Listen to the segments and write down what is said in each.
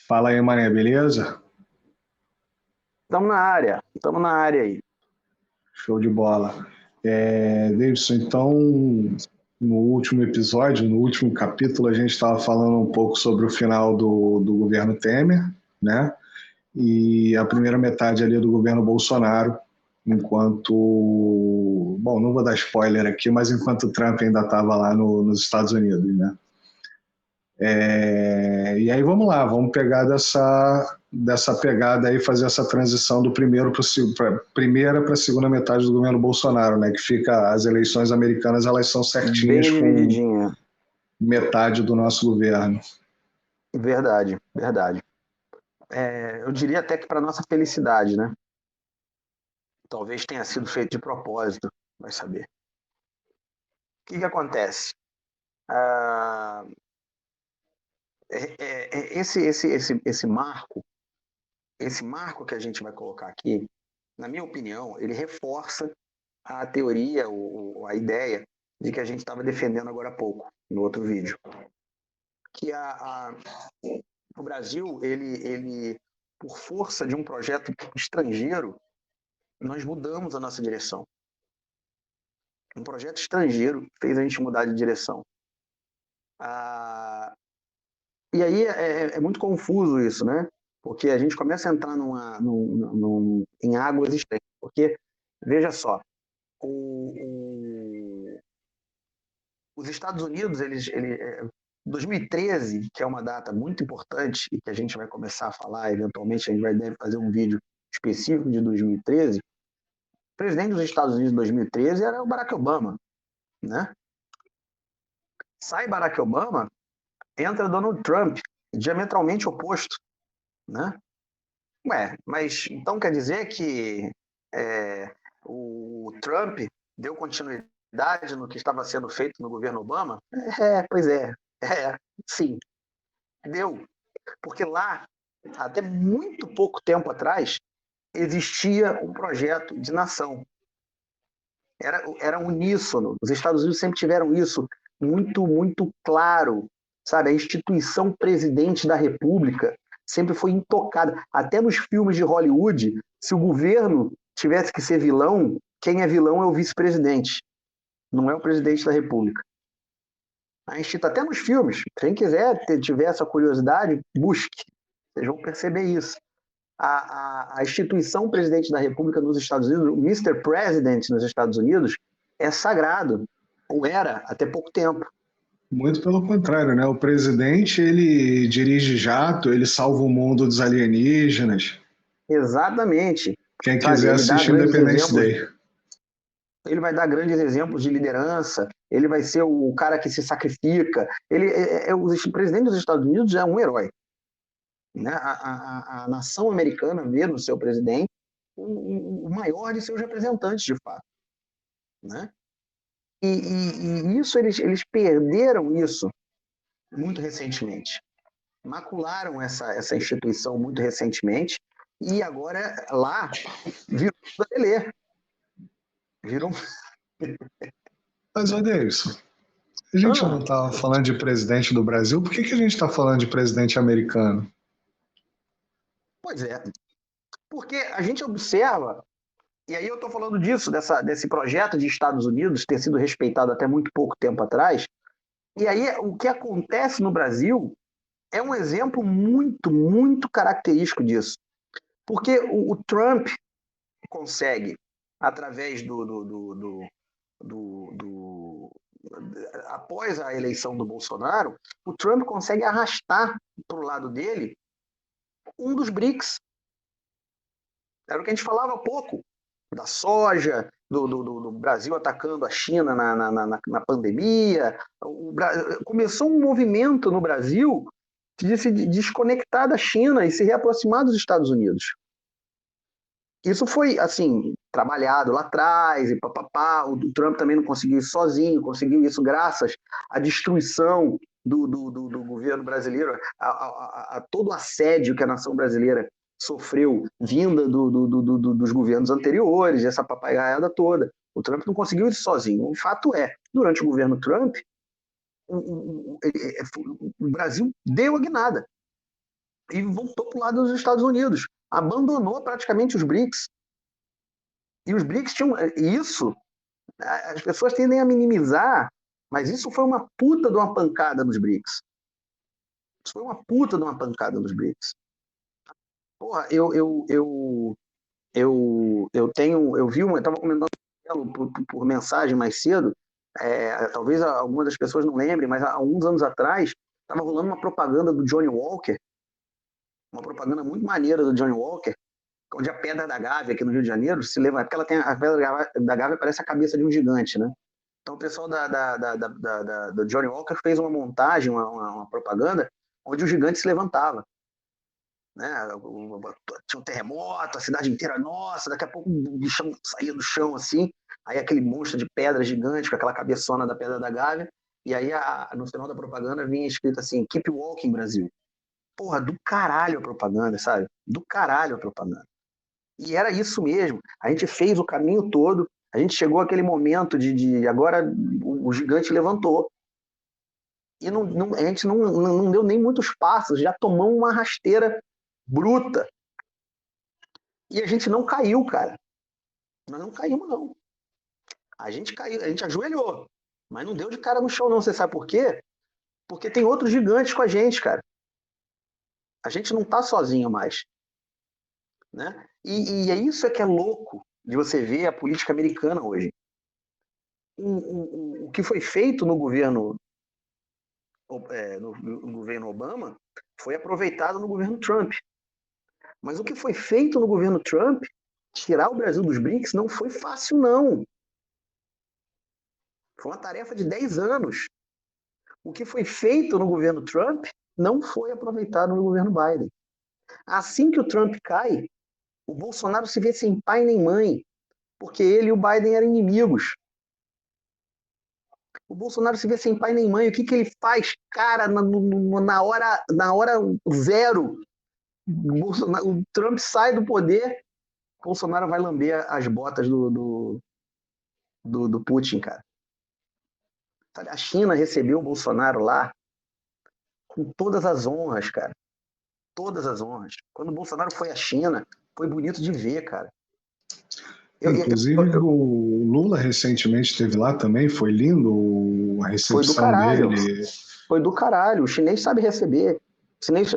Fala aí, mané, beleza? Estamos na área aí. Show de bola. Davidson, então, no último episódio, no último capítulo, a gente estava falando um pouco sobre o final do governo Temer, né? E a primeira metade ali do governo Bolsonaro, enquanto. Bom, não vou dar spoiler aqui, mas enquanto o Trump ainda estava lá nos Estados Unidos, né? E aí vamos lá, vamos pegar dessa pegada aí, fazer essa transição do primeiro para primeira para a segunda metade do governo Bolsonaro, né? Que fica as eleições americanas, elas são certinhas Bem com divididinha. metade do nosso governo. Verdade, verdade. Eu diria até que para nossa felicidade, né? Talvez tenha sido feito de propósito, vai saber. O que acontece? Ah, esse marco que a gente vai colocar aqui, na minha opinião, ele reforça a teoria, a ideia de que a gente estava defendendo agora há pouco, no outro vídeo. Que o Brasil, ele, por força de um projeto estrangeiro, nós mudamos a nossa direção. Um projeto estrangeiro fez a gente mudar de direção. E aí é muito confuso isso, né? Porque a gente começa a entrar em águas estranhas. Porque, veja só, os Estados Unidos, 2013, que é uma data muito importante e que a gente vai começar a falar, eventualmente a gente deve fazer um vídeo específico de 2013, o presidente dos Estados Unidos em 2013 era o Barack Obama, né? Sai Barack Obama, entra Donald Trump, diametralmente oposto, né? Mas então quer dizer que o Trump deu continuidade no que estava sendo feito no governo Obama? Pois sim, deu. Porque lá, até muito pouco tempo atrás, existia um projeto de nação. Era uníssono. Os Estados Unidos sempre tiveram isso muito, muito claro. Sabe, a instituição presidente da República sempre foi intocada. Até nos filmes de Hollywood, se o governo tivesse que ser vilão, quem é vilão é o vice-presidente, não é o presidente da República. Até nos filmes, quem quiser, tiver essa curiosidade, busque. Vocês vão perceber isso. A instituição presidente da República nos Estados Unidos, o Mr. President nos Estados Unidos, é sagrado, ou era até pouco tempo. Muito pelo contrário, né? O presidente, ele dirige jato, ele salva o mundo dos alienígenas. Exatamente. Quem Sabe, quiser ele dá assiste grandes Independence exemplos, Day. ele vai dar grandes exemplos de liderança, ele vai ser o cara que se sacrifica. O presidente dos Estados Unidos é um herói. Né? A nação americana vê no seu presidente o maior de seus representantes, de fato. Né? E isso eles perderam isso muito recentemente. Macularam essa instituição muito recentemente e agora lá virou Badelê. Viram. Mas, ô Davidson, a gente não estava falando de presidente do Brasil, por que a gente está falando de presidente americano? Pois é, porque a gente observa, e aí eu estou falando disso, desse projeto de Estados Unidos ter sido respeitado até muito pouco tempo atrás, e aí o que acontece no Brasil é um exemplo muito, muito característico disso. Porque o Trump consegue, através após a eleição do Bolsonaro, o Trump consegue arrastar para o lado dele um dos BRICS. Era o que a gente falava há pouco, da soja, do Brasil atacando a China na pandemia. Começou um movimento no Brasil de se desconectar da China e se reaproximar dos Estados Unidos. Isso foi, assim, trabalhado lá atrás, e papapá. O Trump também não conseguiu isso sozinho, conseguiu isso graças à destruição do governo brasileiro, a todo o assédio que a nação brasileira sofreu vinda dos governos anteriores, essa papagaiada toda. O Trump não conseguiu isso sozinho. O fato é, durante o governo Trump, o Brasil deu a guinada. e voltou para o lado dos Estados Unidos. Abandonou praticamente os BRICS. E os BRICS tinham isso, as pessoas tendem a minimizar, mas isso foi uma puta de uma pancada nos BRICS. Isso foi uma puta de uma pancada nos BRICS. Porra, eu vi eu estava comentando por mensagem mais cedo, talvez algumas das pessoas não lembrem, mas há alguns anos atrás estava rolando uma propaganda do Johnny Walker, uma propaganda muito maneira do Johnny Walker, onde a Pedra da Gávea, aqui no Rio de Janeiro, se leva, porque ela tem a Pedra da Gávea parece a cabeça de um gigante, né? Então o pessoal do Johnny Walker fez uma montagem, uma propaganda, onde o gigante se levantava. Né? Tinha um terremoto, a cidade inteira, nossa, daqui a pouco o bichão saía do chão assim, aí aquele monstro de pedra gigante com aquela cabeçona da Pedra da Gávea, e aí no final da propaganda vinha escrito assim, Keep Walking Brasil. Porra, do caralho a propaganda, sabe? Do caralho a propaganda. E era isso mesmo, a gente fez o caminho todo, a gente chegou àquele momento de agora o gigante levantou. E a gente não deu nem muitos passos, já tomamos uma rasteira bruta. E a gente não caiu, cara. Nós não caímos, não. A gente caiu, a gente ajoelhou. Mas não deu de cara no chão, não. Você sabe por quê? Porque tem outros gigantes com a gente, cara. A gente não tá sozinho mais. Né? E é isso que é louco de você ver a política americana hoje. O que foi feito no governo, no governo Obama foi aproveitado no governo Trump. Mas o que foi feito no governo Trump, tirar o Brasil dos BRICS, não foi fácil, não. Foi uma tarefa de 10 anos. O que foi feito no governo Trump não foi aproveitado no governo Biden. Assim que o Trump cai, o Bolsonaro se vê sem pai nem mãe, porque ele e o Biden eram inimigos. O Bolsonaro se vê sem pai nem mãe. O que ele faz? Cara, na hora zero, o Trump sai do poder, o Bolsonaro vai lamber as botas do Putin, cara. A China recebeu o Bolsonaro lá com todas as honras, cara. Todas as honras. Quando o Bolsonaro foi à China, foi bonito de ver, cara. Inclusive, o Lula recentemente esteve lá também, foi lindo a Foi do recepção caralho. dele. Foi do caralho. O chinês sabe receber.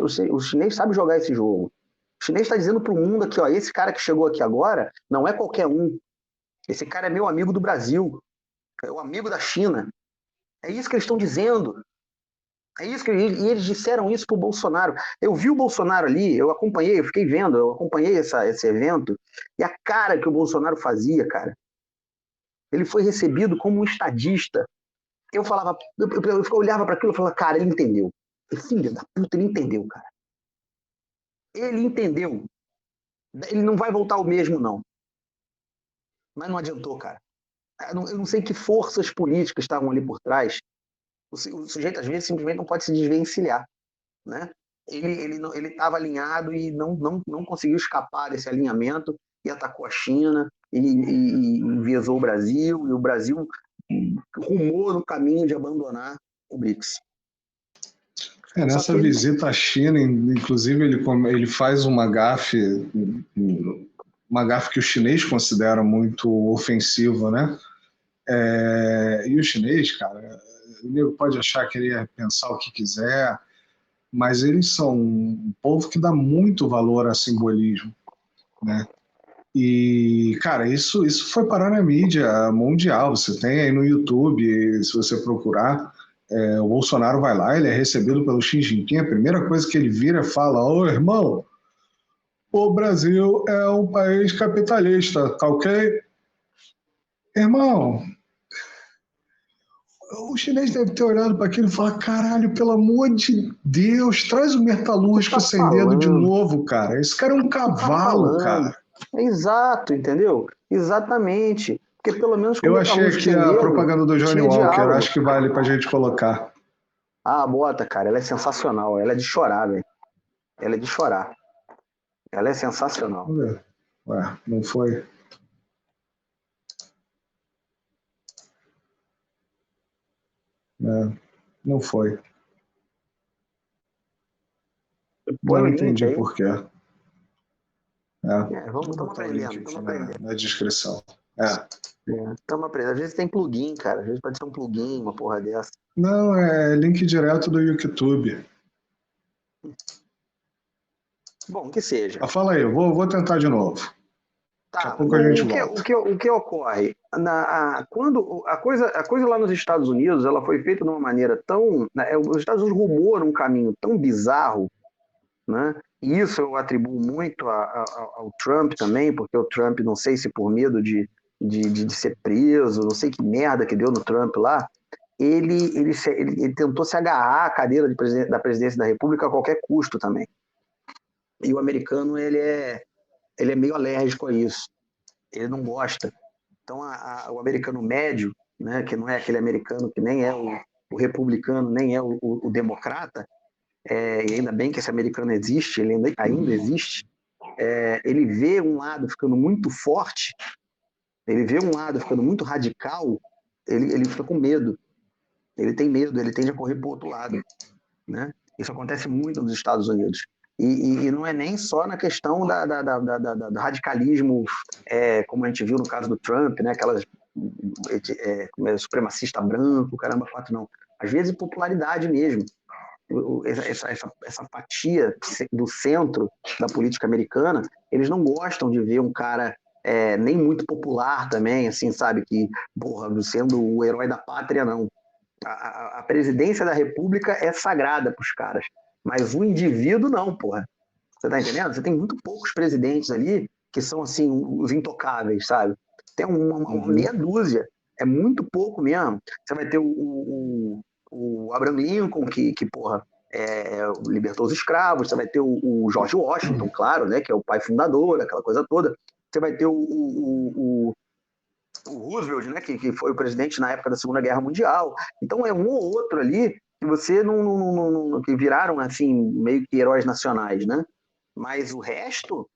O chinês sabe jogar esse jogo. O chinês está dizendo para o mundo aqui, ó, esse cara que chegou aqui agora não é qualquer um. Esse cara é meu amigo do Brasil. É o amigo da China. É isso que eles estão dizendo. É isso que e eles disseram isso pro Bolsonaro. Eu vi o Bolsonaro ali, eu acompanhei, eu fiquei vendo, eu acompanhei esse evento, e a cara que o Bolsonaro fazia, cara. Ele foi recebido como um estadista. Eu falava, eu olhava para aquilo e falava, cara, ele entendeu. Filho da puta, ele entendeu, cara. Ele entendeu. Ele não vai voltar o mesmo, não. Mas não adiantou, cara. Eu não sei que forças políticas estavam ali por trás. O sujeito, às vezes, simplesmente não pode se desvencilhar. Né? Ele estava alinhado e não conseguiu escapar desse alinhamento e atacou a China e enviesou o Brasil, e o Brasil rumou no caminho de abandonar o BRICS. Nessa visita à China, inclusive, ele faz uma gafe que o chinês considera muito ofensiva, né? E o chinês, cara, ele pode achar que ele ia pensar o que quiser, mas eles são um povo que dá muito valor a simbolismo, né? E, cara, isso foi parar na mídia mundial. Você tem aí no YouTube, se você procurar, o Bolsonaro vai lá, ele é recebido pelo Xi Jinping, a primeira coisa que ele vira e fala: ô irmão, o Brasil é um país capitalista, tá ok? Irmão, o chinês deve ter olhado para aquilo e falar: caralho, pelo amor de Deus, traz o metalúrgico sem dedo de novo, cara. Esse cara é um cavalo, cara. Exato, entendeu? Exatamente. Porque pelo menos com eu achei aqui a propaganda do Johnny Walker, acho que vale pra gente colocar. Ah, bota, cara, ela é sensacional, ela é de chorar, velho. Ela é de chorar. Ela é sensacional. Ué, não foi? Não foi. Põe Não o link entendi aí. por quê. Vou Estamos botar o link aprendendo, aqui estamos aprendendo. na descrição. Estamos aprendendo. Às vezes tem plugin, cara. Às vezes pode ser um plugin, uma porra dessa. Não, é link direto do YouTube. Bom, que seja. Mas fala aí, vou tentar de novo. Daqui a Tá, pouco a gente volta. o que ocorre? Quando a coisa lá nos Estados Unidos ela foi feita de uma maneira tão. Né, os Estados Unidos rumou num caminho tão bizarro, né? E isso eu atribuo muito ao Trump também, porque o Trump, não sei se por medo de ser preso, não sei que merda que deu no Trump lá, ele tentou se agarrar à cadeira da presidência da República a qualquer custo também. E o americano, ele é meio alérgico a isso. Ele não gosta. Então, o americano médio, né, que não é aquele americano que nem é o republicano, nem é o democrata, e ainda bem que esse americano existe, ele ainda existe, ele vê um lado ficando muito forte, ele vê um lado ficando muito radical, ele fica com medo. Ele tem medo, ele tende a correr para o outro lado. Né? Isso acontece muito nos Estados Unidos. E não é nem só na questão do radicalismo, como a gente viu no caso do Trump, né? Aquelas supremacista branco, caramba, quatro não. Às vezes popularidade mesmo. Essa fatia do centro da política americana, eles não gostam de ver um cara nem muito popular também, assim, sabe, que, porra, sendo o herói da pátria, não. A presidência da República é sagrada para os caras, mas o indivíduo não, porra. Você tá entendendo? Você tem muito poucos presidentes ali que são, assim, os intocáveis, sabe? Tem uma meia dúzia, é muito pouco mesmo. Você vai ter o Abraham Lincoln, que porra, libertou os escravos, você vai ter o George Washington, claro, né, que é o pai fundador, aquela coisa toda. Você vai ter o Roosevelt, né, que foi o presidente na época da Segunda Guerra Mundial. Então é um ou outro ali que você que viraram assim meio que heróis nacionais, né? Mas o resto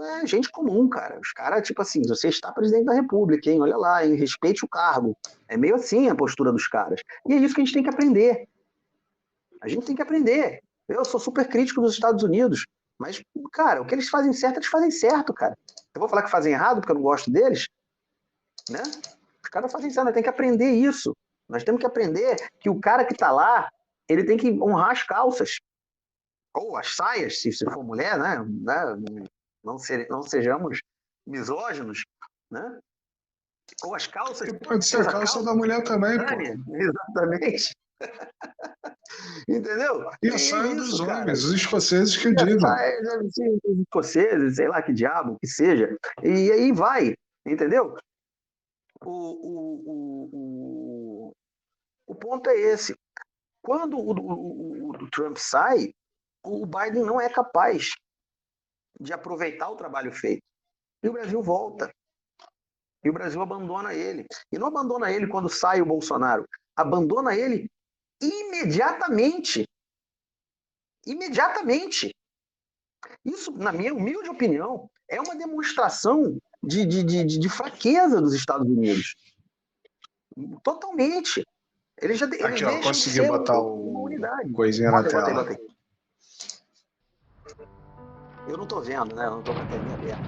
é gente comum, cara. Os caras, tipo assim, você está presidente da República, hein? Olha lá, hein? Respeite o cargo. É meio assim a postura dos caras. E é isso que a gente tem que aprender. A gente tem que aprender. Eu sou super crítico dos Estados Unidos, mas, cara, o que eles fazem certo, eles fazem certo, cara. Eu vou falar que fazem errado porque eu não gosto deles? Né? Os caras fazem isso, nós temos que aprender isso. Nós temos que aprender que o cara que está lá, ele tem que honrar as calças. Ou as saias, se for mulher, né? Não sejamos misóginos, né? Ou as calças. Pode ser a calça da mulher também, pô. Exatamente. Entendeu? E a saia dos homens, os escoceses que E a digam. saia, os escoceses, sei lá que diabo, que seja. E aí vai, entendeu? O ponto é esse. Quando o Trump sai, o Biden não é capaz de aproveitar o trabalho feito. E o Brasil volta. E o Brasil abandona ele. E não abandona ele quando sai o Bolsonaro. Abandona ele imediatamente. Imediatamente. Isso, na minha humilde opinião, é uma demonstração de fraqueza dos Estados Unidos. Totalmente. Eles Aqui, ó, deixam de consegui ser botar uma unidade. coisinha na tela. Bota aí. Eu não tô vendo, né? Eu não tô com a telinha aberta.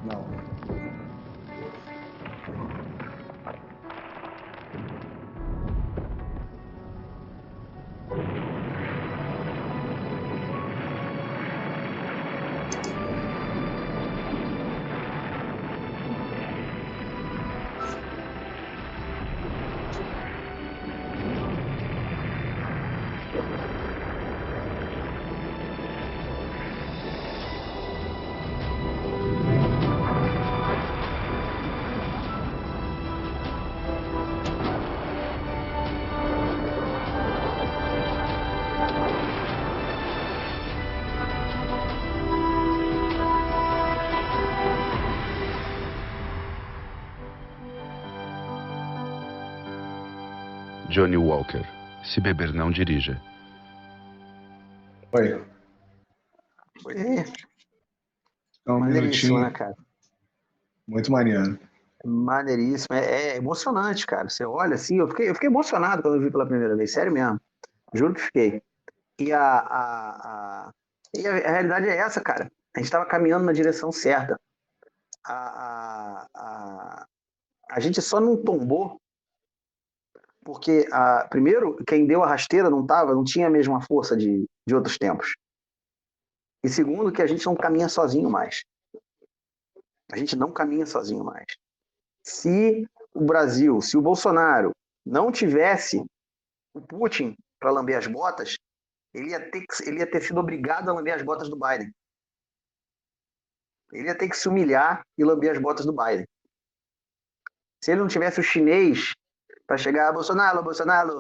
Não. Johnny Walker. Se beber, não dirija. Oi. É um Maneiríssimo, minutinho. né, cara? Muito maneiro. Maneiríssimo. É emocionante, cara. Você olha assim, eu fiquei emocionado quando eu vi pela primeira vez. Sério mesmo. Juro que fiquei. E a realidade é essa, cara. A gente estava caminhando na direção certa. A gente só não tombou porque, primeiro, quem deu a rasteira não tinha a mesma força de outros tempos. E segundo, que a gente não caminha sozinho mais. A gente não caminha sozinho mais. Se o Brasil, se o Bolsonaro não tivesse o Putin para lamber as botas, ele ia ter sido obrigado a lamber as botas do Biden. Ele ia ter que se humilhar e lamber as botas do Biden. Se ele não tivesse o chinês para chegar, Bolsonaro,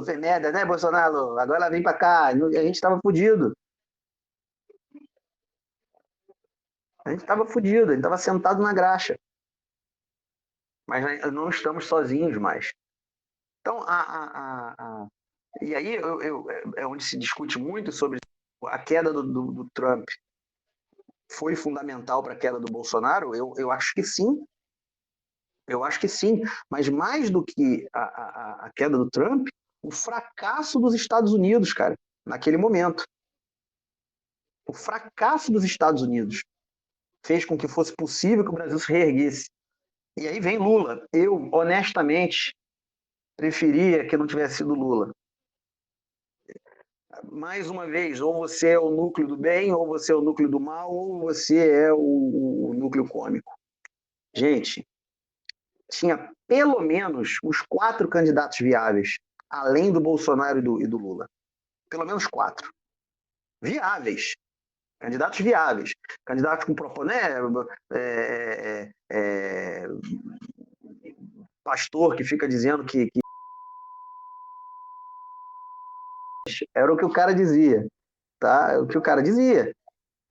fez merda, né, Bolsonaro? Agora vem para cá. A gente estava fudido. A gente estava sentado na graxa. Mas não estamos sozinhos mais. Então, e aí é onde se discute muito sobre a queda do Trump. Foi fundamental para a queda do Bolsonaro? Eu acho que sim. Eu acho que sim. Mas mais do que a queda do Trump, o fracasso dos Estados Unidos, cara, naquele momento. O fracasso dos Estados Unidos fez com que fosse possível que o Brasil se reerguesse. E aí vem Lula. Eu, honestamente, preferia que não tivesse sido Lula. Mais uma vez, ou você é o núcleo do bem, ou você é o núcleo do mal, ou você é o núcleo cômico. Gente, tinha pelo menos uns 4 candidatos viáveis, além do Bolsonaro e do Lula. Pelo menos 4. Viáveis. Candidatos viáveis. Candidatos com pastor que fica dizendo que era o que o cara dizia, tá? O que o cara dizia.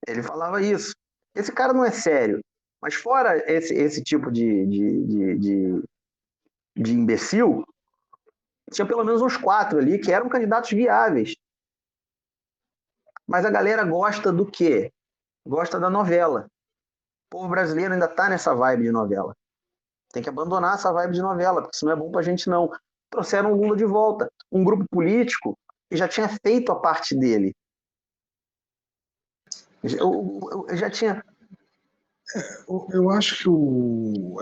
Ele falava isso. Esse cara não é sério. Mas fora esse tipo de imbecil, tinha pelo menos uns 4 ali que eram candidatos viáveis. Mas a galera gosta do quê? Gosta da novela. O povo brasileiro ainda tá nessa vibe de novela. Tem que abandonar essa vibe de novela, porque isso não é bom pra gente, não. Trouxeram o Lula de volta. Um grupo político que já tinha feito a parte dele. Eu já tinha... Eu acho que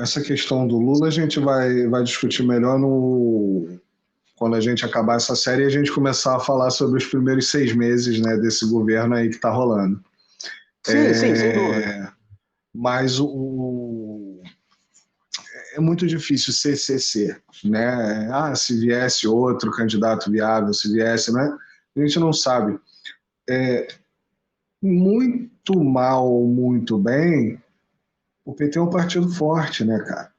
essa questão do Lula a gente vai discutir melhor quando a gente acabar essa série e a gente começar a falar sobre os primeiros 6 meses, né, desse governo aí que está rolando. Sim, sem dúvida. Mas é muito difícil ser, né? Se viesse outro candidato viável, se viesse, né? A gente não sabe. Muito mal ou muito bem, o PT é um partido forte, né, cara?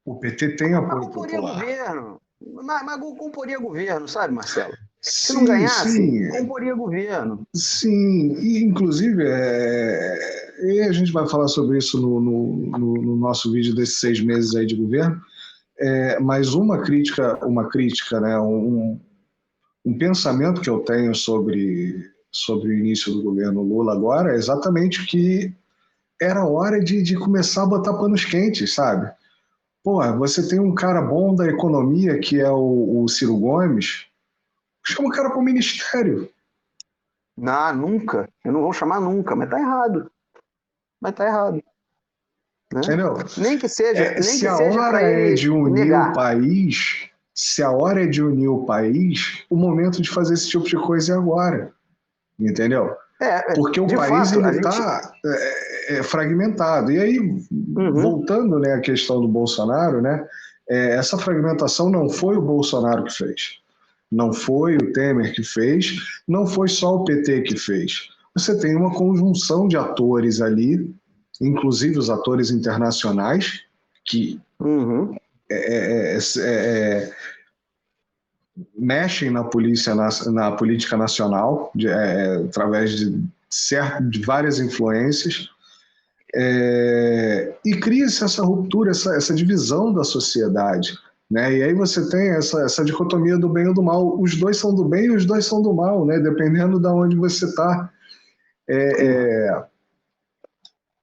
O PT tem apoio popular. Governo. Mas comporia governo, sabe, Marcelo? Se Sim, não ganhasse, sim. comporia governo. Sim, e inclusive e a gente vai falar sobre isso no nosso vídeo desses 6 meses aí de governo, mas uma crítica, né, um pensamento que eu tenho sobre o início do governo Lula agora é exatamente que era hora de começar a botar panos quentes, sabe? Pô, você tem um cara bom da economia que é o Ciro Gomes, chama o cara para o ministério. Não, nunca. Eu não vou chamar nunca, mas tá errado. Né? Entendeu? Nem que seja. Se a hora é de unir o país, o momento de fazer esse tipo de coisa é agora. Entendeu? Porque o país está fragmentado. E aí, voltando, né, à questão do Bolsonaro, né, essa fragmentação não foi o Bolsonaro que fez. Não foi o Temer que fez, não foi só o PT que fez. Você tem uma conjunção de atores ali, inclusive os atores internacionais, que mexem na política nacional, através de várias influências, e cria-se essa ruptura, essa divisão da sociedade. Né? E aí você tem essa dicotomia do bem e do mal. Os dois são do bem e os dois são do mal, né? Dependendo de onde você está.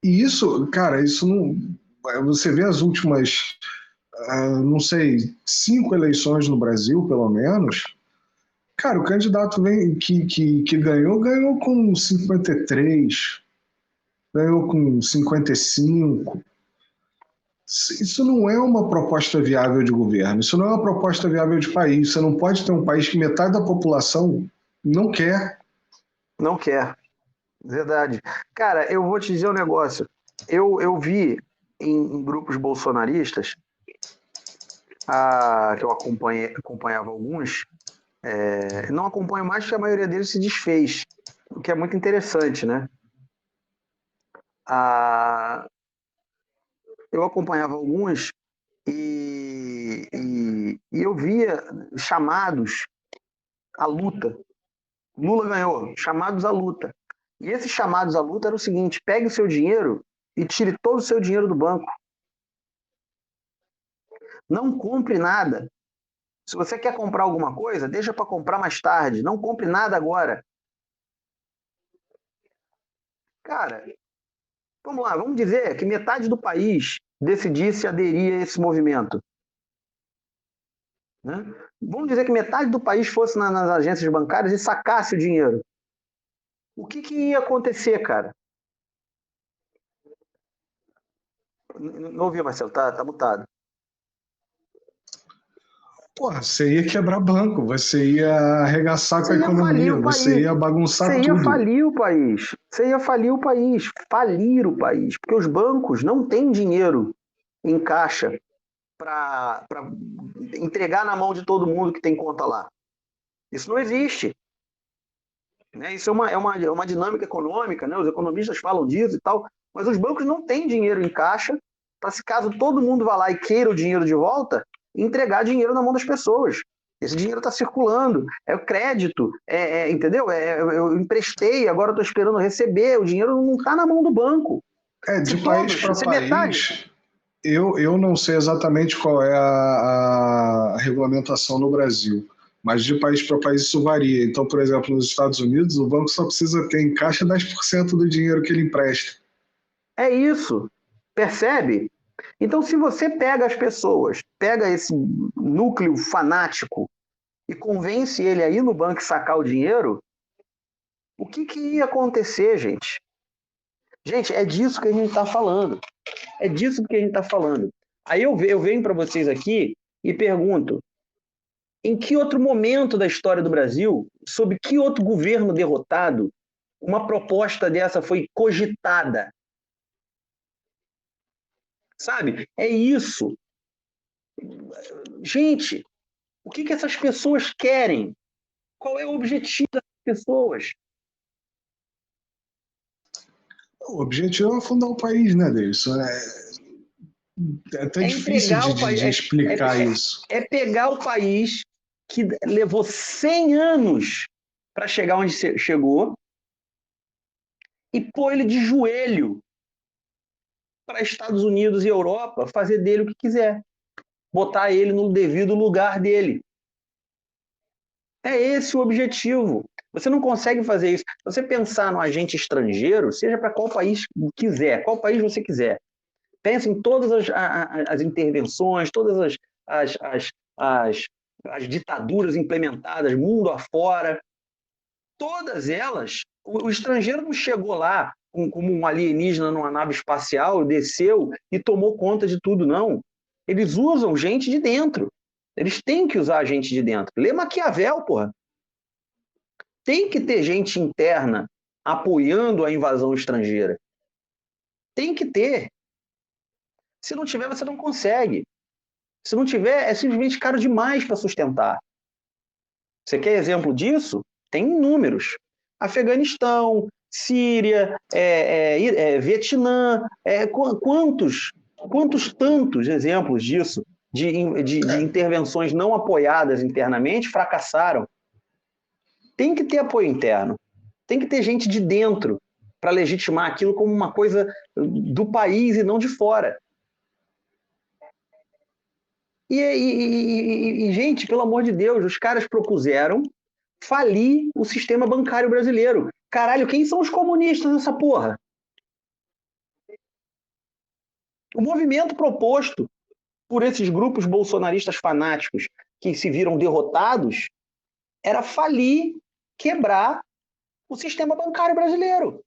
E isso, cara, isso não... Você vê as últimas, não sei, 5 eleições no Brasil, pelo menos. Cara, o candidato que ganhou com 53, ganhou com 55. Isso não é uma proposta viável de governo, isso não é uma proposta viável de país. Você não pode ter um país que metade da população não quer. Não quer. Verdade. Cara, eu vou te dizer um negócio. Eu vi em grupos bolsonaristas, que eu acompanhava alguns, não acompanho mais porque a maioria deles se desfez, o que é muito interessante, né? Eu acompanhava alguns e eu via chamados à luta. Lula ganhou, chamados à luta. E esses chamados à luta eram o seguinte: pegue o seu dinheiro e tire todo o seu dinheiro do banco. Não compre nada. Se você quer comprar alguma coisa, deixa para comprar mais tarde. Não compre nada agora. Cara, vamos lá, vamos dizer que metade do país decidisse aderir a esse movimento. Né? Vamos dizer que metade do país fosse nas agências bancárias e sacasse o dinheiro. O que ia acontecer, cara? Não ouvi, Marcelo, tá mutado. Porra, você ia quebrar banco, você ia arregaçar com a Você ia falir economia, o você país. ia bagunçar Você ia tudo. falir o país. Você ia falir o país. Falir o país. Porque os bancos não têm dinheiro em caixa para entregar na mão de todo mundo que tem conta lá. Isso não existe. Né? Isso é uma dinâmica econômica, né? Os economistas falam disso e tal, mas os bancos não têm dinheiro em caixa para, se caso todo mundo vá lá e queira o dinheiro de volta, entregar dinheiro na mão das pessoas. Esse dinheiro está circulando, é o crédito, entendeu? Eu emprestei, agora estou esperando receber, o dinheiro não está na mão do banco. De país para país, metade... eu não sei exatamente qual é a regulamentação no Brasil, mas de país para país isso varia. Então, por exemplo, nos Estados Unidos, o banco só precisa ter em caixa 10% do dinheiro que ele empresta. É isso, percebe? Então, se você pega as pessoas, pega esse núcleo fanático e convence ele a ir no banco e sacar o dinheiro, o que ia acontecer, gente? Gente, é disso que a gente está falando. É disso que a gente está falando. Aí eu venho para vocês aqui e pergunto: em que outro momento da história do Brasil, sob que outro governo derrotado, uma proposta dessa foi cogitada? Sabe? É isso. Gente, o que essas pessoas querem? Qual é o objetivo das pessoas? O objetivo é afundar o país, né, Davidson? É até difícil de explicar isso. É pegar o país que levou 100 anos para chegar onde chegou e pôr ele de joelho para Estados Unidos e Europa fazer dele o que quiser. Botar ele no devido lugar dele. É esse o objetivo. Você não consegue fazer isso. Se você pensar no agente estrangeiro, seja para qual país quiser, qual país você quiser, pense em todas as intervenções, todas as ditaduras implementadas mundo afora, todas elas, o estrangeiro não chegou lá como um alienígena numa nave espacial, desceu e tomou conta de tudo, não. Eles usam gente de dentro. Eles têm que usar gente de dentro. Lê Maquiavel, porra. Tem que ter gente interna apoiando a invasão estrangeira. Tem que ter. Se não tiver, você não consegue. Se não tiver, é simplesmente caro demais para sustentar. Você quer exemplo disso? Tem inúmeros. Afeganistão, Síria, Vietnã, quantos tantos exemplos disso, de intervenções não apoiadas internamente, fracassaram. Tem que ter apoio interno. Tem que ter gente de dentro para legitimar aquilo como uma coisa do país e não de fora. Gente, pelo amor de Deus, os caras propuseram falir o sistema bancário brasileiro. Caralho, quem são os comunistas nessa porra? O movimento proposto por esses grupos bolsonaristas fanáticos que se viram derrotados era falir, quebrar o sistema bancário brasileiro.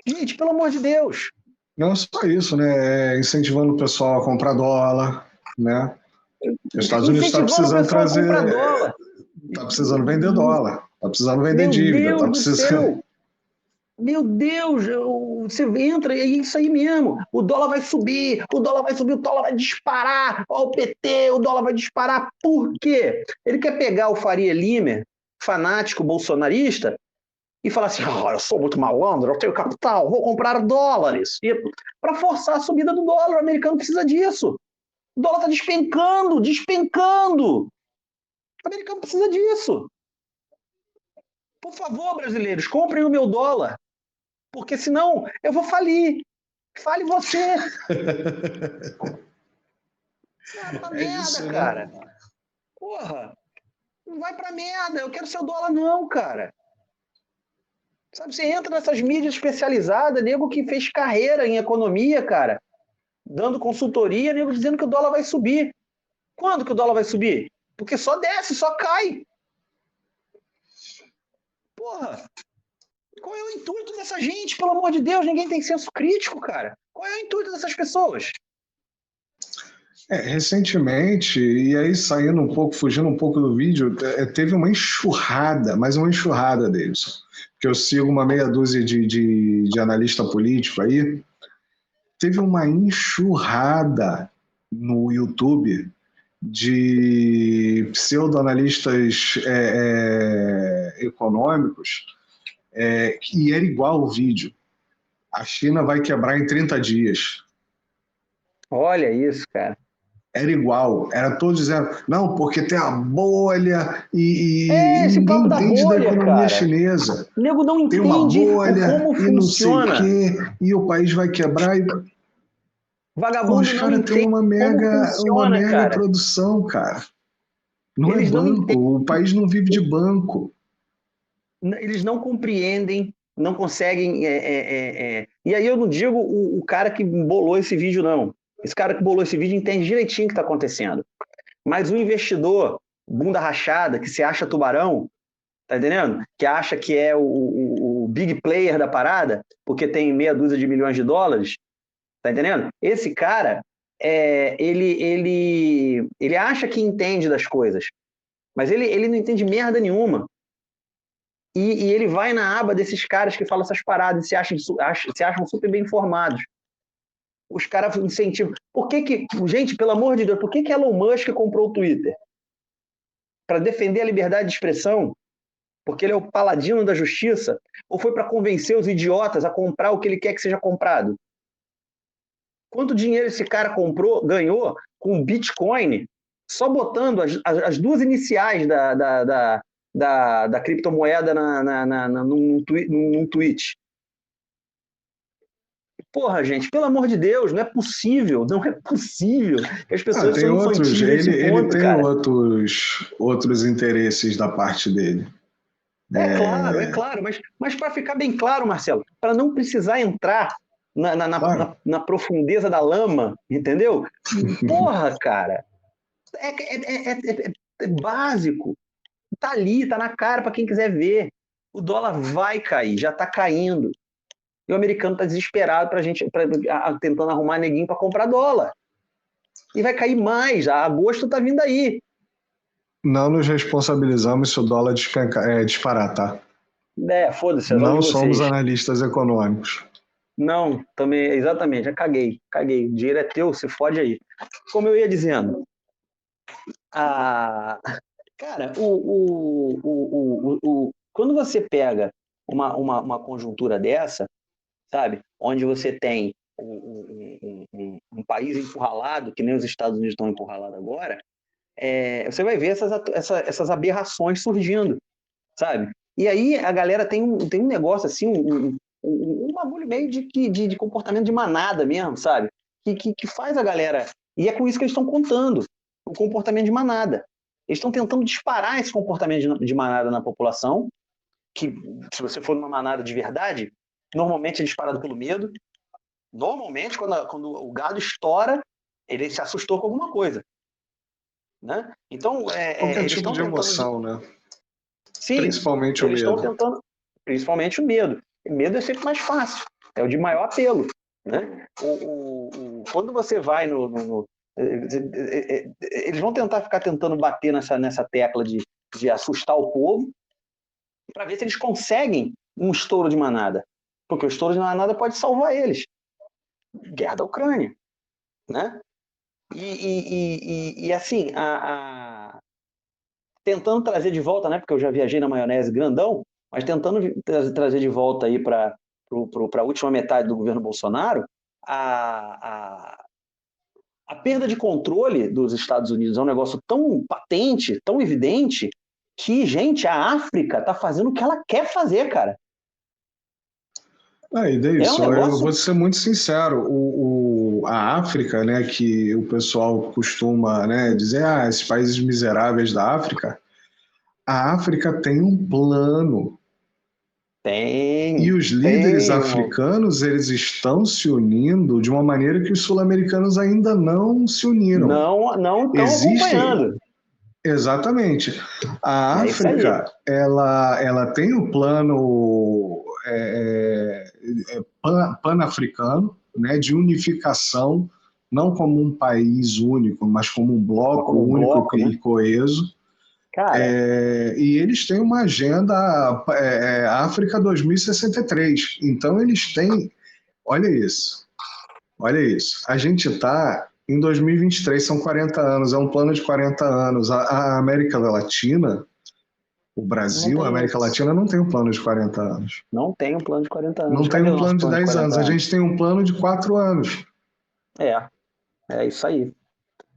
Gente, pelo amor de Deus. Não só isso, né? Incentivando o pessoal a comprar dólar, né? Os Estados Unidos está Incentivando o precisando pessoal a trazer, comprar dólar. está precisando vender dólar, está precisando vender Meu dívida, está Deus do precisando. céu! Meu Deus, você entra, é isso aí mesmo. O dólar vai subir, o dólar vai disparar. Ó, o PT, o dólar vai disparar. Por quê? Ele quer pegar o Faria Limer, fanático bolsonarista, e falar assim: eu sou muito malandro, eu tenho capital, vou comprar dólares. Para forçar a subida do dólar, o americano precisa disso. O dólar está despencando, despencando. O americano precisa disso. Por favor, brasileiros, comprem o meu dólar. Porque senão eu vou falir. Fale você. Vai pra merda, isso, cara. né? Porra. Não vai pra merda. Eu quero seu dólar não, cara. Sabe, você entra nessas mídias especializadas, nego que fez carreira em economia, cara, dando consultoria, nego dizendo que o dólar vai subir. Quando que o dólar vai subir? Porque só desce, só cai. Porra. Qual é o intuito dessa gente? Pelo amor de Deus, ninguém tem senso crítico, cara. Qual é o intuito dessas pessoas? Recentemente, e aí saindo um pouco, fugindo um pouco do vídeo, teve uma enxurrada, mais uma enxurrada deles. Porque eu sigo uma meia dúzia de analista político aí. Teve uma enxurrada no YouTube de pseudo-analistas econômicos, e era igual o vídeo. A China vai quebrar em 30 dias. Olha isso, cara. Era igual, era todos dizendo, não, porque tem a bolha e Esse ninguém papo da entende da bolha, economia cara. chinesa. O nego não Tem uma entende bolha como e não sei o funciona. quê, e o país vai quebrar. Vagabundo Os não caras têm entende uma como uma funciona, mega cara. produção, cara. Não é Eles não entendem, banco, o país não vive de banco. eles não compreendem, não conseguem. E aí eu não digo o cara que bolou esse vídeo, não. Esse cara que bolou esse vídeo entende direitinho o que está acontecendo. Mas o investidor, bunda rachada, que se acha tubarão, tá entendendo? Que acha que é o big player da parada, porque tem meia dúzia de milhões de dólares, tá entendendo? Esse cara, ele acha que entende das coisas, mas ele não entende merda nenhuma. E ele vai na aba desses caras que falam essas paradas e se acham super bem informados. Os caras incentivam. Gente, pelo amor de Deus, por que Elon Musk comprou o Twitter? Para defender a liberdade de expressão? Porque ele é o paladino da justiça? Ou foi para convencer os idiotas a comprar o que ele quer que seja comprado? Quanto dinheiro esse cara ganhou com Bitcoin, só botando as duas iniciais da criptomoeda num tweet? Porra, gente, pelo amor de Deus, não é possível que as pessoas Tem são outros, infantis nesse ele ponto, tem cara. outros interesses da parte dele. É claro, mas para ficar bem claro, Marcelo, para não precisar entrar Claro. na profundeza da lama, entendeu? Porra, cara, é básico. Tá ali, tá na cara para quem quiser ver. O dólar vai cair, já tá caindo. E o americano tá desesperado tentando arrumar neguinho para comprar dólar. E vai cair mais, agosto tá vindo aí. Não nos responsabilizamos se o dólar disparar, tá? Foda-se, azar de Não somos vocês. analistas econômicos. Não, também, exatamente, já caguei. O dinheiro é teu, se fode aí. Como eu ia dizendo, a... cara, quando você pega uma conjuntura dessa, sabe, onde você tem um país encurralado, que nem os Estados Unidos estão encurralados agora, você vai ver essas aberrações surgindo, sabe? E aí a galera tem um negócio assim, um bagulho meio de comportamento de manada mesmo, sabe? Que faz a galera. E é com isso que eles estão contando, o comportamento de manada. Eles estão tentando disparar esse comportamento de manada na população, que se você for numa manada de verdade, normalmente é disparado pelo medo. Normalmente, quando o gado estoura, ele se assustou com alguma coisa. né? Então, Qualquer eles tipo estão de tentando... emoção, né? Sim, Principalmente o eles estão medo. tentando... Principalmente o medo. E medo é sempre mais fácil. É o de maior apelo, né? Quando você vai eles vão ficar tentando bater nessa tecla de assustar o povo para ver se eles conseguem um estouro de manada. Porque o estouro de manada pode salvar eles. Guerra da Ucrânia, né? E assim, tentando trazer de volta, né? Porque eu já viajei na maionese grandão, mas tentando trazer de volta aí para a última metade do governo Bolsonaro, a perda de controle dos Estados Unidos é um negócio tão patente, tão evidente, que, gente, a África está fazendo o que ela quer fazer, cara. E daí, É um eu negócio... vou ser muito sincero, a África, né, que o pessoal costuma, né, dizer, esses países miseráveis da África, a África tem um plano. E os líderes Tem. africanos, eles estão se unindo de uma maneira que os sul-americanos ainda não se uniram. Não estão Existem, acompanhando. exatamente. A É isso aí. África, ela tem o plano pan-africano, né, de unificação, não como um país único, mas como um bloco Como um único bloco, né? e coeso. Cara, E eles têm uma agenda África 2063. Então eles têm, olha isso, olha isso. A gente está em 2023, são 40 anos, é um plano de 40 anos. A América Latina, o não Brasil, a tem América isso. Latina não tem um plano de 40 anos. Não tem um plano de 40 Não anos. tem Cadê um o nosso plano de plano de 10 40 anos, a anos? gente tem um plano de 4 anos. É isso aí.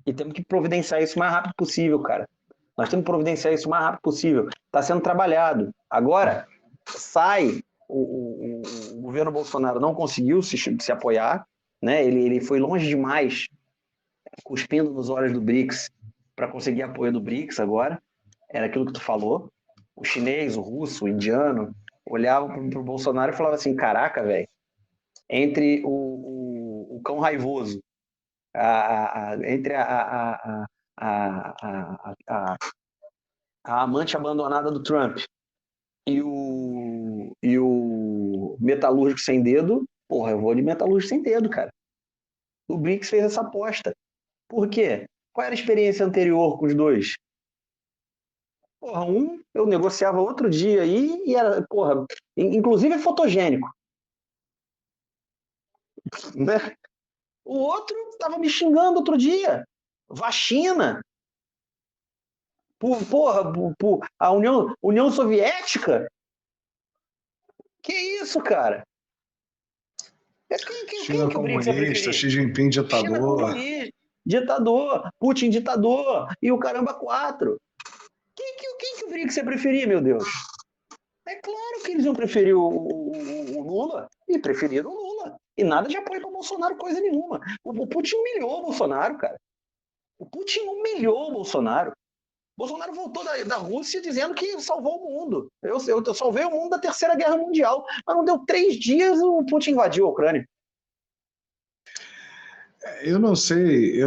E temos que providenciar isso o mais rápido possível, cara. Nós temos que providenciar isso o mais rápido possível. Está sendo trabalhado. Agora, sai. O governo Bolsonaro não conseguiu se apoiar, né? Ele foi longe demais, cuspindo nos olhos do BRICS, para conseguir apoio do BRICS agora. Era aquilo que tu falou. O chinês, o russo, o indiano olhavam para o Bolsonaro e falavam assim: caraca, velho, entre o cão raivoso, entre a amante abandonada do Trump e o metalúrgico sem dedo, porra, eu vou de metalúrgico sem dedo, cara. O BRICS fez essa aposta. Por quê? Qual era a experiência anterior com os dois? Porra, eu negociava outro dia aí e era, porra, inclusive é fotogênico, né? O outro estava me xingando outro dia. Vacina. Por a União Soviética. Que isso, cara? Quem China que o BRICS vai comunista, preferir? Xi Jinping China ditador. comunista, ditador, Putin ditador e o caramba 4. Quem que o BRICS ia preferir, meu Deus? É claro que eles iam preferir o Lula e preferiram o Lula. E nada de apoio para o Bolsonaro, coisa nenhuma. O Putin humilhou o Bolsonaro, cara. O Putin humilhou o Bolsonaro. O Bolsonaro voltou da Rússia dizendo que salvou o mundo. Eu salvei o mundo da Terceira Guerra Mundial. Mas não deu 3 dias, o Putin invadiu a Ucrânia. Eu não sei,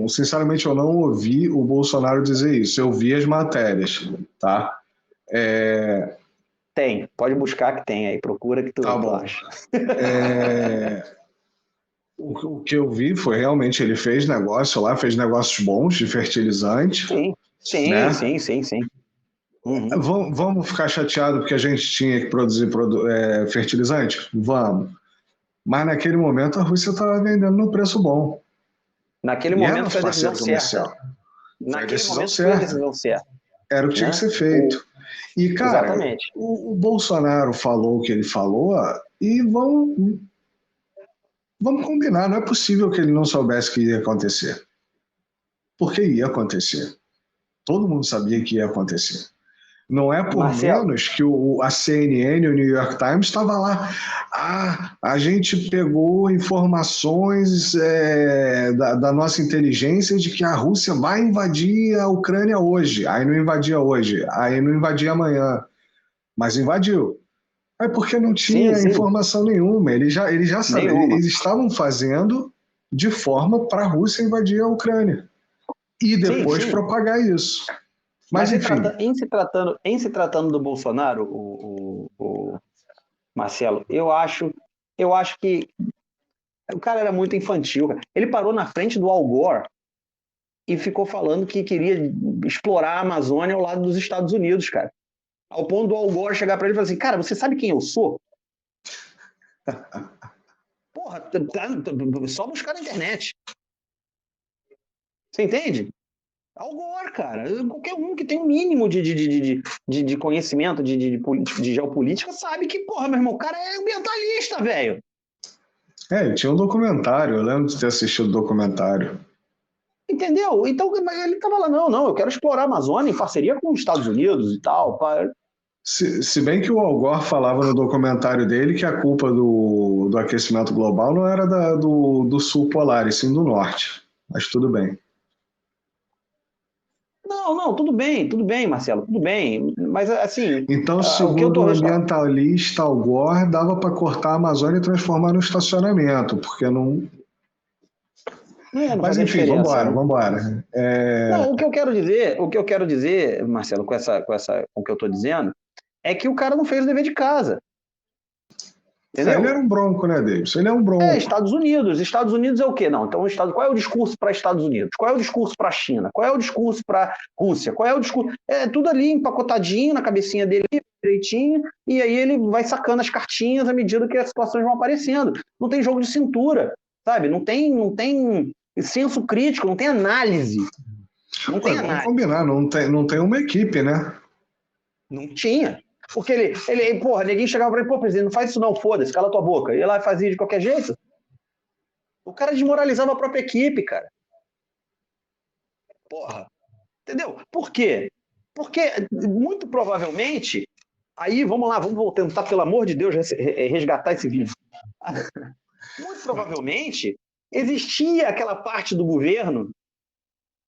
sinceramente, eu não ouvi o Bolsonaro dizer isso. Eu vi as matérias, tá? Tem, pode buscar que tem aí, procura que Tá tu bom. acha. O que eu vi foi realmente ele fez negócio lá, fez negócios bons de fertilizante, né? Sim. Uhum. Vamos ficar chateados porque a gente tinha que produzir fertilizante? Vamos. Mas naquele momento a Rússia estava vendendo no preço bom. Naquele E era momento foi nosso a decisão parceiro comercial. certa. Foi a Naquele decisão momento foi a certa. decisão certa. Era o que tinha que ser feito. E, cara, Exatamente. o Bolsonaro falou o que ele falou e vamos combinar. Não é possível que ele não soubesse que ia acontecer. Porque ia acontecer. Todo mundo sabia que ia acontecer. Não é por Marcelo, menos que a CNN, o New York Times, estava lá. A gente pegou informações da nossa inteligência de que a Rússia vai invadir a Ucrânia hoje. Aí não invadia hoje, aí não invadia amanhã, mas invadiu. É porque não tinha sim, informação nenhuma. Eles já sabiam, nenhuma. eles estavam fazendo de forma para a Rússia invadir a Ucrânia. e depois sim. propagar isso. Mas enfim. Em se tratando do Bolsonaro, o Marcelo, eu acho que o cara era muito infantil. Cara. Ele parou na frente do Al Gore e ficou falando que queria explorar a Amazônia ao lado dos Estados Unidos, cara. Ao ponto do Al Gore chegar para ele e falar assim, cara, você sabe quem eu sou? Porra, só buscar na internet. Você entende? Al Gore, cara. Qualquer um que tem um mínimo de conhecimento de geopolítica sabe que, porra, meu irmão, o cara é ambientalista, velho. Ele tinha um documentário, eu lembro de ter assistido o documentário. Entendeu? Então, ele tava lá, não, eu quero explorar a Amazônia em parceria com os Estados Unidos e tal. Se bem que o Al Gore falava no documentário dele que a culpa do aquecimento global não era do sul polar, e sim do norte. Mas tudo bem. Não, tudo bem, Marcelo, tudo bem. Mas, assim... Então, segundo o ambientalista Al Gore, dava para cortar a Amazônia e transformar no estacionamento, porque não... Mas, enfim, vamos embora. Não, o que eu quero dizer, Marcelo, com o que eu estou dizendo, é que o cara não fez o dever de casa. Entendeu? Ele era um bronco, né, Davis? Ele é um bronco. Estados Unidos. Estados Unidos é o quê? Não, então, qual é o discurso para Estados Unidos? Qual é o discurso para a China? Qual é o discurso para Rússia? Qual é o discurso... É tudo ali empacotadinho na cabecinha dele, direitinho, e aí ele vai sacando as cartinhas à medida que as situações vão aparecendo. Não tem jogo de cintura, sabe? Não tem senso crítico, não tem análise. Vamos combinar, não tem uma equipe, né? Não tinha. Porque porra, ninguém chegava pra ele, pô, presidente, não faz isso não, foda-se, cala tua boca. Ia lá e fazia de qualquer jeito. O cara desmoralizava a própria equipe, cara. Porra. Entendeu? Por quê? Porque, muito provavelmente, aí, vamos lá, vamos tentar, pelo amor de Deus, resgatar esse vídeo. Muito provavelmente, existia aquela parte do governo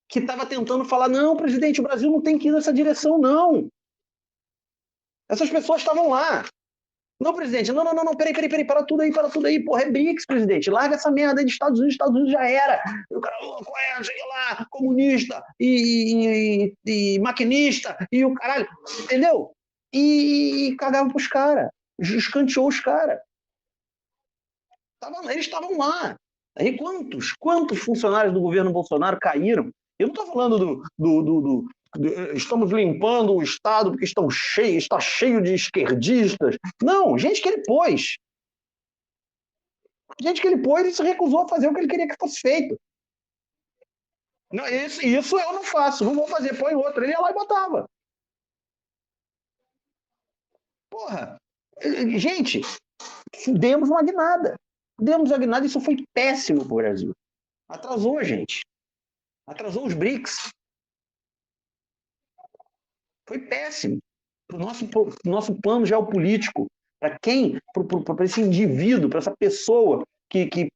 que estava tentando falar, não, presidente, o Brasil não tem que ir nessa direção, não. Essas pessoas estavam lá. Não, presidente, não, peraí, para tudo aí, porra, é BRICS, presidente, larga essa merda aí de Estados Unidos já era. O cara, qual é, sei lá, comunista e maquinista e o caralho, entendeu? E cagava pros caras, escanteou os caras. Eles estavam lá. Aí quantos funcionários do governo Bolsonaro caíram? Eu não estou falando estamos limpando o Estado porque está cheio de esquerdistas. Não, gente que ele pôs. Gente que ele pôs e se recusou a fazer o que ele queria que fosse feito. Não, isso eu não faço, não vou fazer, põe outro. Ele ia lá e botava. Porra, gente, demos uma guinada. Isso foi péssimo para o Brasil. Atrasou a gente. Atrasou os BRICS. Foi péssimo. Para o nosso plano geopolítico. Para esse indivíduo, para essa pessoa que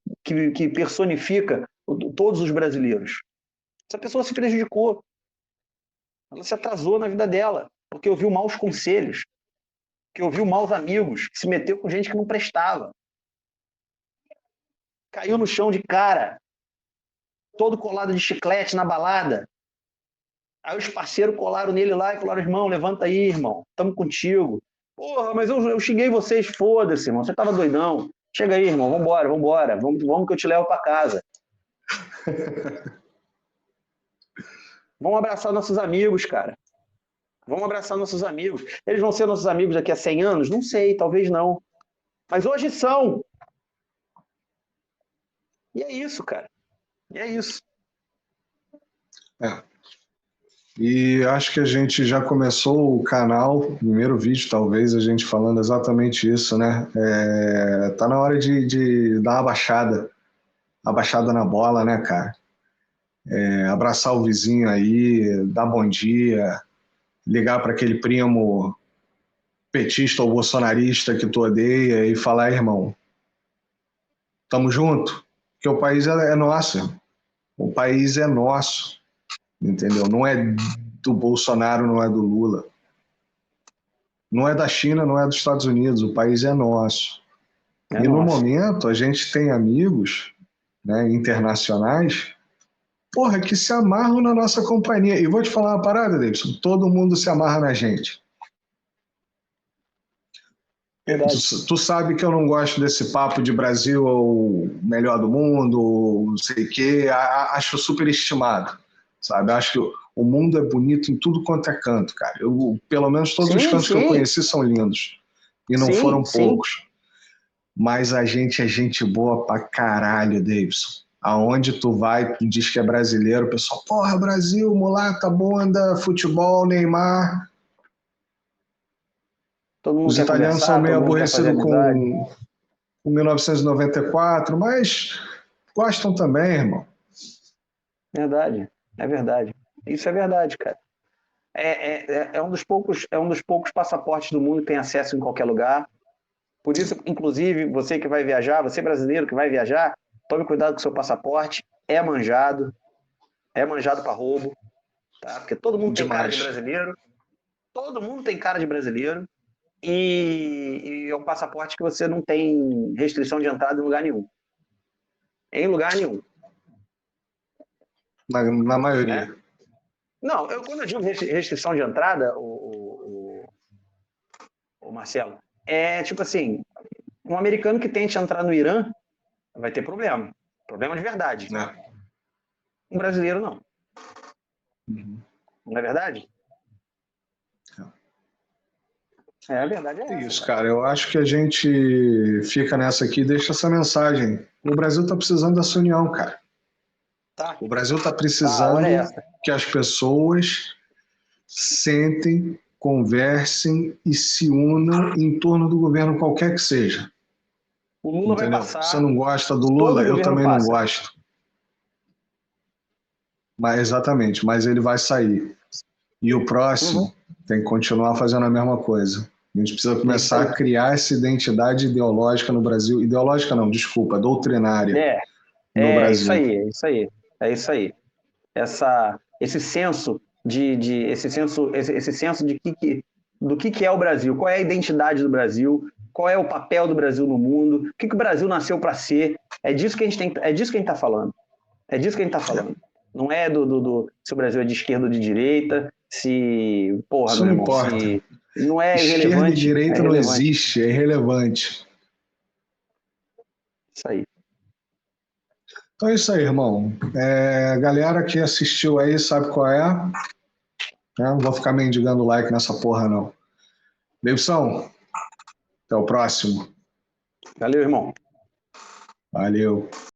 personifica todos os brasileiros. Essa pessoa se prejudicou. Ela se atrasou na vida dela, porque ouviu maus conselhos, que ouviu maus amigos, que se meteu com gente que não prestava. Caiu no chão de cara, todo colado de chiclete na balada. Aí os parceiros colaram nele lá e falaram, irmão, levanta aí, irmão, tamo contigo. Porra, mas eu xinguei vocês, foda-se, irmão, você tava doidão. Chega aí, irmão, vambora, vamos que eu te levo pra casa. Vamos abraçar nossos amigos, cara. Vamos abraçar nossos amigos. Eles vão ser nossos amigos daqui a 100 anos? Não sei, talvez não. Mas hoje são. E é isso, cara. E é isso. E acho que a gente já começou o canal, primeiro vídeo talvez, a gente falando exatamente isso, né? Tá na hora de dar uma abaixada na bola, né, cara? Abraçar o vizinho aí, dar bom dia, ligar para aquele primo petista ou bolsonarista que tu odeia e falar, irmão, tamo junto, porque o país é nosso, o país é nosso, entendeu? Não é do Bolsonaro, não é do Lula, não é da China, não é dos Estados Unidos, o país é nosso. No momento a gente tem amigos, né, internacionais porra, que se amarram na nossa companhia. E vou te falar uma parada, Davidson, todo mundo se amarra na gente. Tu sabe que eu não gosto desse papo de Brasil é o melhor do mundo, não sei o quê. Acho superestimado, sabe? Acho que o mundo é bonito em tudo quanto é canto, cara. Pelo menos todos os cantos que eu conheci são lindos. E não foram poucos. Mas a gente é gente boa pra caralho, Davidson. Aonde tu vai, tu diz que é brasileiro, o pessoal, porra, Brasil, mulata, bunda, futebol, Neymar. Os italianos são meio aborrecidos com 1994, mas gostam também, irmão. Verdade, é verdade. Isso é verdade, cara. É um dos poucos passaportes do mundo que tem acesso em qualquer lugar. Por isso, inclusive, você que vai viajar, você brasileiro que vai viajar, tome cuidado com o seu passaporte. É manjado para roubo, tá? Porque todo mundo tem cara de brasileiro. Todo mundo tem cara de brasileiro. E é um passaporte que você não tem restrição de entrada em lugar nenhum. Em lugar nenhum. Na maioria. Né? Não, quando eu digo restrição de entrada, o Marcelo, é tipo assim, um americano que tente entrar no Irã vai ter problema. Problema de verdade. Um brasileiro não. Não é verdade? A verdade é essa. Isso, cara. Eu acho que a gente fica nessa aqui e deixa essa mensagem. O Brasil tá precisando dessa união, cara. Tá. O Brasil tá precisando que as pessoas sentem, conversem e se unam em torno do governo qualquer que seja. O Lula vai passar. Você não gosta do Lula? Eu também não gosto. Mas, exatamente, mas ele vai sair. E o próximo tem que continuar fazendo a mesma coisa. A gente precisa começar a criar essa identidade ideológica no Brasil. Ideológica não, desculpa, doutrinária no Brasil. É isso aí. Esse senso do que é o Brasil, qual é a identidade do Brasil, qual é o papel do Brasil no mundo, o que o Brasil nasceu para ser. É disso que a gente está falando. É disso que a gente está falando. Não é se o Brasil é de esquerda ou de direita, se... Porra, isso meu não irmão, importa. Não é esquerda irrelevante. E direita não existe, é irrelevante. Isso aí. Então é isso aí, irmão. Galera que assistiu aí sabe qual é. Não vou ficar mendigando like nessa porra, não. Davidson, até o próximo. Valeu, irmão. Valeu.